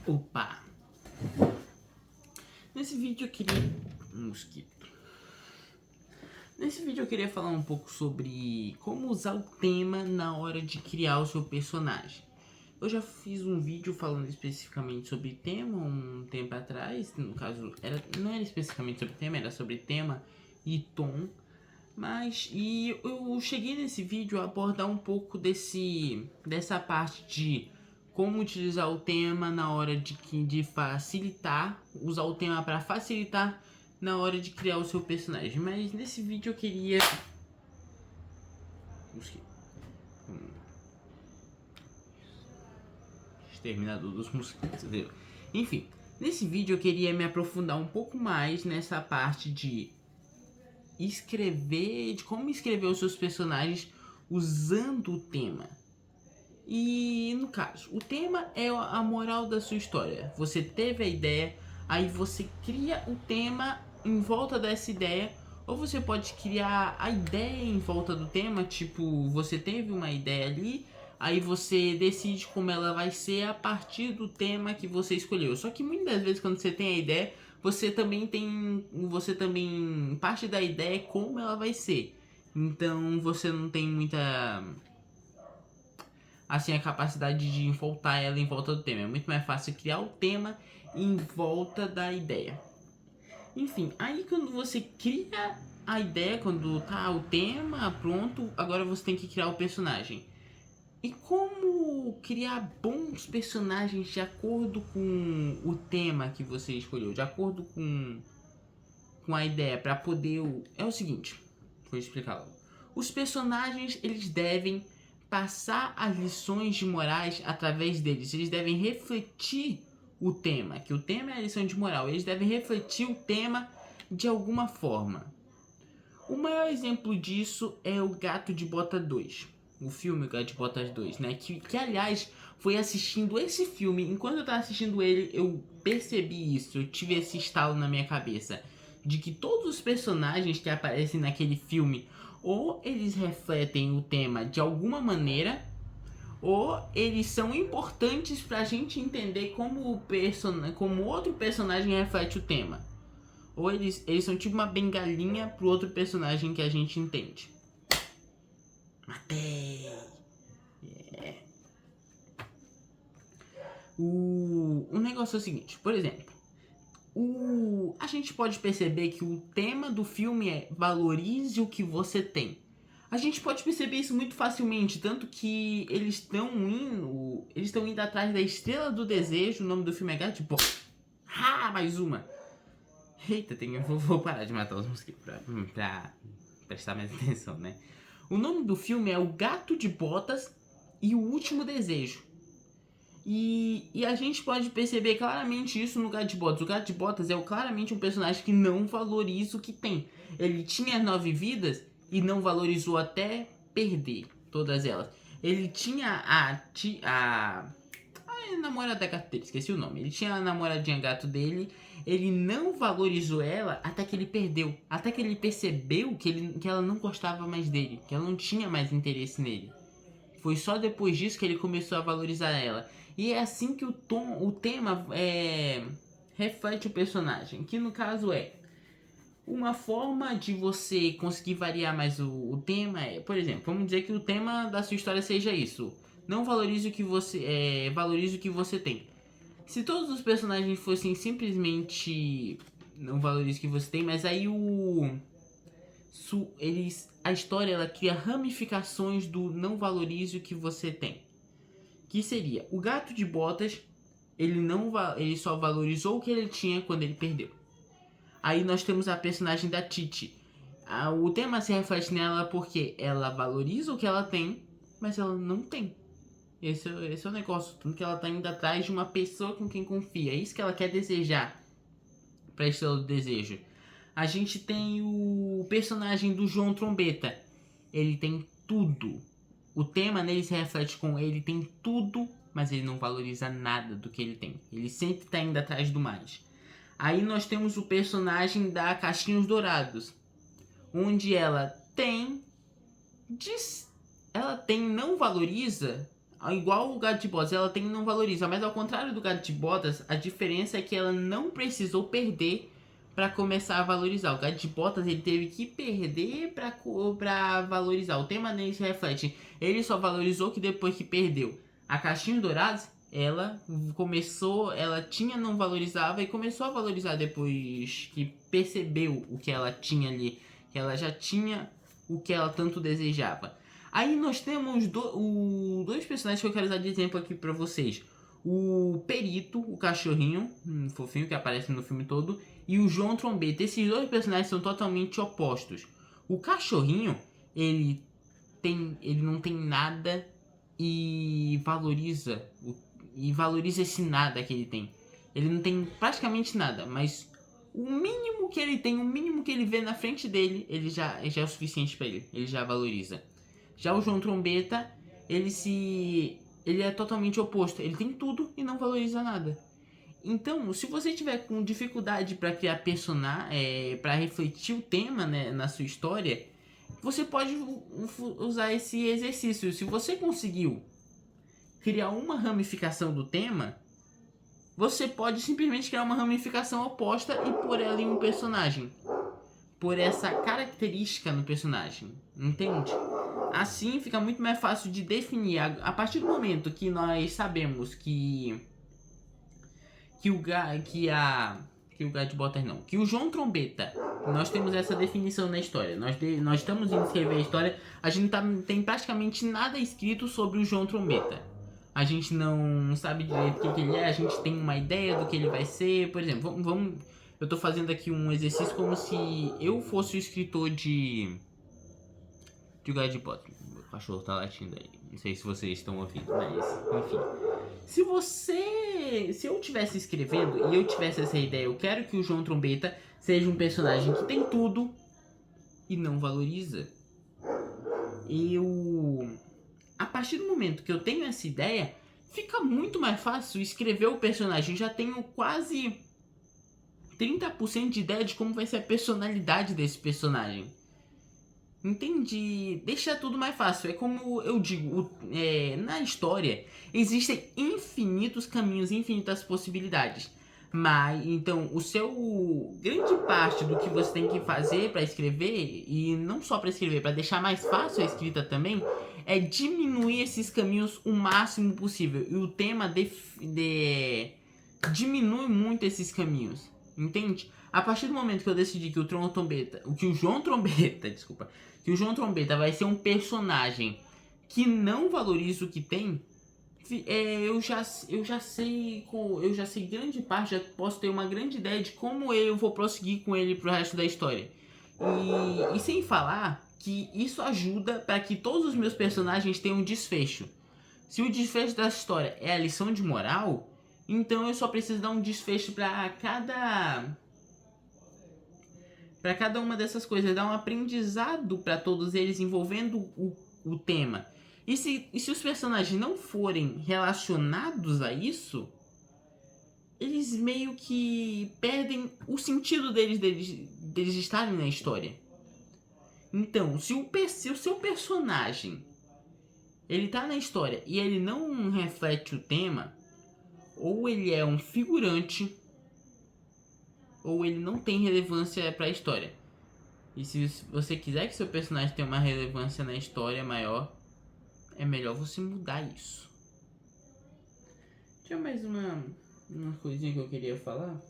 Opa! Nesse vídeo eu queria... mosquito. Nesse vídeo eu queria falar um pouco sobre como usar o tema na hora de criar o seu personagem. Eu já fiz um vídeo falando especificamente sobre tema um tempo atrás. No caso, não era especificamente sobre tema, era sobre tema e tom. E eu cheguei nesse vídeo a abordar um pouco dessa parte de como utilizar o tema na hora de facilitar, usar o tema para facilitar na hora de criar o seu personagem. Mas nesse vídeo eu queria... Exterminador dos mosquitos, entendeu? Enfim, nesse vídeo eu queria me aprofundar um pouco mais nessa parte de escrever, de como escrever os seus personagens usando o tema. E no caso, o tema é a moral da sua história. Você teve a ideia, aí você cria o tema em volta dessa ideia, ou você pode criar a ideia em volta do tema, tipo, você teve uma ideia ali, aí você decide como ela vai ser a partir do tema que você escolheu. Só que muitas vezes quando você tem a ideia, você também parte da ideia é como ela vai ser. Então você não tem muita assim a capacidade de envoltar ela em volta do tema. É muito mais fácil criar o tema em volta da ideia. Enfim, aí quando você cria a ideia, quando tá o tema pronto, agora você tem que criar o personagem. E como criar bons personagens de acordo com o tema que você escolheu, de acordo com a ideia, para poder... É o seguinte, vou explicar logo. Os personagens, eles devem passar as lições de morais através deles. Eles devem refletir o tema, que o tema é a lição de moral. Eles devem refletir o tema de alguma forma. O maior exemplo disso é o Gato de Botas 2. O filme Gato de Botas 2, né? Que aliás, foi assistindo esse filme, enquanto eu tava assistindo ele, eu percebi isso, eu tive esse estalo na minha cabeça. De que todos os personagens que aparecem naquele filme, ou eles refletem o tema de alguma maneira, ou eles são importantes pra gente entender como outro personagem reflete o tema. Ou eles são tipo uma bengalinha pro outro personagem que a gente entende. Matei! Yeah. O negócio é o seguinte, por exemplo, a gente pode perceber que o tema do filme é valorize o que você tem. A gente pode perceber isso muito facilmente, tanto que eles estão indo atrás da Estrela do Desejo. O nome do filme é Gato de Botas. Mais uma. Eita, vou parar de matar os mosquitos pra prestar mais atenção, né? O nome do filme é O Gato de Botas e o Último Desejo. E a gente pode perceber claramente isso no Gato de Botas. O Gato de Botas é claramente um personagem que não valoriza o que tem. Ele tinha 9 vidas e não valorizou até perder todas elas. Ele tinha a namorada gato dele, esqueci o nome. Ele tinha a namoradinha gato dele, ele não valorizou ela até que ele perdeu. Até que ele percebeu que ela não gostava mais dele, que ela não tinha mais interesse nele. Foi só depois disso que ele começou a valorizar ela. E é assim que o tema reflete o personagem, que no caso é uma forma de você conseguir variar mais o tema por exemplo, vamos dizer que o tema da sua história seja isso: não valorize o que você valorize o que você tem. Se todos os personagens fossem simplesmente não valorize o que você tem, mas aí a história ela cria ramificações do não valorize o que você tem. Que seria, o Gato de Botas, ele só valorizou o que ele tinha quando ele perdeu. Aí nós temos a personagem da Titi. O tema se reflete nela porque ela valoriza o que ela tem, mas ela não tem. Esse é o negócio, tanto que ela tá indo atrás de uma pessoa com quem confia. É isso que ela quer desejar pra Estrela do Desejo. A gente tem o personagem do João Trombeta. Ele tem tudo. O tema nele se reflete com ele tem tudo, mas ele não valoriza nada do que ele tem. Ele sempre tá indo atrás do mais. Aí nós temos o personagem da Caixinhos Dourados, onde ela não valoriza igual o Gato de Botas, ela tem e não valoriza, mas ao contrário do Gato de Botas, a diferença é que ela não precisou perder para começar a valorizar. O Gato de Botas ele teve que perder para valorizar. O tema nem se reflete. Ele só valorizou que depois que perdeu. A Caixinha Dourados, ela começou, ela tinha não valorizava e começou a valorizar depois que percebeu o que ela tinha ali, que ela já tinha o que ela tanto desejava. Aí nós temos dois personagens que eu quero usar de exemplo aqui pra vocês. O Perito, o cachorrinho, fofinho que aparece no filme todo, e o João Trombeta. Esses dois personagens são totalmente opostos. O cachorrinho, ele não tem nada e valoriza esse nada que ele tem. Ele não tem praticamente nada, mas o mínimo que ele tem, o mínimo que ele vê na frente dele, ele já é o suficiente para ele. Ele já valoriza. Já o João Trombeta, ele é totalmente oposto. Ele tem tudo e não valoriza nada. Então, se você tiver com dificuldade para criar personagem, para refletir o tema, né, na sua história, você pode usar esse exercício. Se você conseguiu criar uma ramificação do tema, você pode simplesmente criar uma ramificação oposta e pôr ela em um personagem. Por essa característica no personagem, entende? Assim fica muito mais fácil de definir. A partir do momento que nós sabemos que o Gato de Botas não, que o João Trombeta, nós temos essa definição na história. Nós estamos indo escrever a história, a gente não tem praticamente nada escrito sobre o João Trombeta. A gente não sabe direito o que ele é, a gente tem uma ideia do que ele vai ser. Por exemplo, eu tô fazendo aqui um exercício como se eu fosse o escritor de o Gato de Botas. Meu cachorro tá latindo aí. Não sei se vocês estão ouvindo, mas enfim. Se eu tivesse escrevendo e eu tivesse essa ideia, eu quero que o João Trombeta seja um personagem que tem tudo e não valoriza. A partir do momento que eu tenho essa ideia, fica muito mais fácil escrever o personagem. Eu já tenho quase 30% de ideia de como vai ser a personalidade desse personagem. Entendi. Deixa tudo mais fácil. É como eu digo, na história existem infinitos caminhos, infinitas possibilidades. Mas então grande parte do que você tem que fazer para escrever, e não só para escrever, para deixar mais fácil a escrita também, é diminuir esses caminhos o máximo possível. E o tema diminui muito esses caminhos, entende? A partir do momento que eu decidi que o João Trombeta, desculpa, que o João Trombeta vai ser um personagem que não valoriza o que tem, eu já sei grande parte, já posso ter uma grande ideia de como eu vou prosseguir com ele pro resto da história. E sem falar que isso ajuda para que todos os meus personagens tenham um desfecho. Se o desfecho da história é a lição de moral, então eu só preciso dar um desfecho para cada uma dessas coisas, dar um aprendizado para todos eles envolvendo o tema. E se os personagens não forem relacionados a isso, eles meio que perdem o sentido deles estarem na história. Então, se o seu personagem ele tá na história e ele não reflete o tema, ou ele é um figurante, ou ele não tem relevância para a história. E se você quiser que seu personagem tenha uma relevância na história maior, é melhor você mudar isso. Tinha mais uma coisinha que eu queria falar.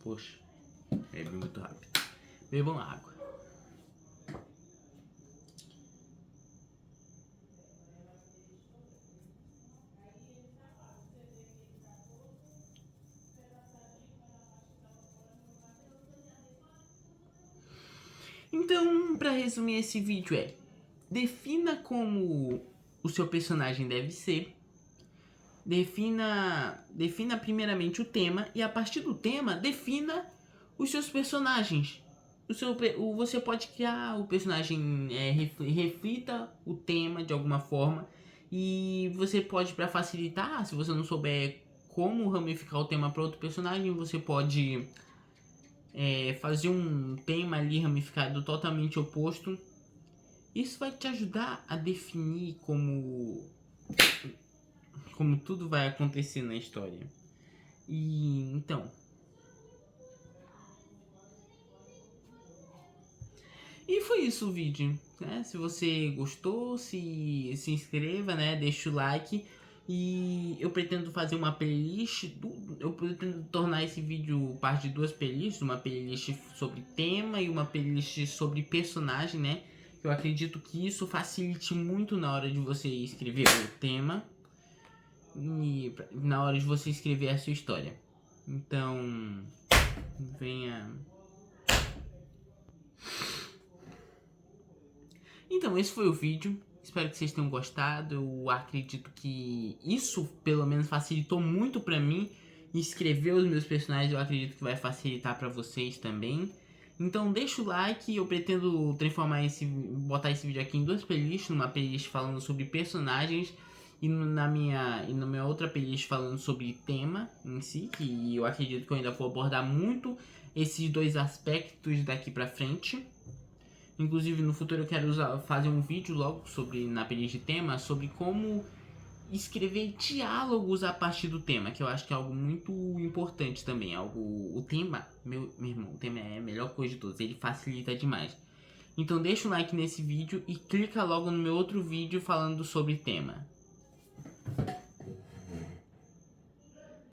Poxa, bebi muito rápido. Bebam água. Então, Pra resumir esse vídeo defina como o seu personagem deve ser. Defina primeiramente o tema e a partir do tema defina os seus personagens. Você pode criar o personagem, reflita o tema de alguma forma. E você pode, para facilitar, se você não souber como ramificar o tema para outro personagem, você pode fazer um tema ali ramificado totalmente oposto. Isso vai te ajudar a definir como tudo vai acontecer na história. E então, e foi isso o vídeo, né? Se você gostou, se inscreva, né? Deixa o like. E eu pretendo fazer uma playlist, eu pretendo tornar esse vídeo parte de duas playlists, uma playlist sobre tema e uma playlist sobre personagem, né? Eu acredito que isso facilite muito na hora de você escrever o tema e na hora de você escrever a sua história. Então, venha. Então, esse foi o vídeo. Espero que vocês tenham gostado. Eu acredito que isso, pelo menos, facilitou muito pra mim. Escrever os meus personagens, eu acredito que vai facilitar pra vocês também. Então, deixa o like. Eu pretendo botar esse vídeo aqui em duas playlists. Numa playlist falando sobre personagens e na minha outra playlist falando sobre tema em si. Que eu acredito que eu ainda vou abordar muito esses dois aspectos daqui pra frente. Inclusive, no futuro eu quero fazer um vídeo logo na playlist de tema sobre como escrever diálogos a partir do tema, que eu acho que é algo muito importante também. O tema, meu irmão, o tema é a melhor coisa de todos, ele facilita demais. Então deixa o like nesse vídeo e clica logo no meu outro vídeo falando sobre tema.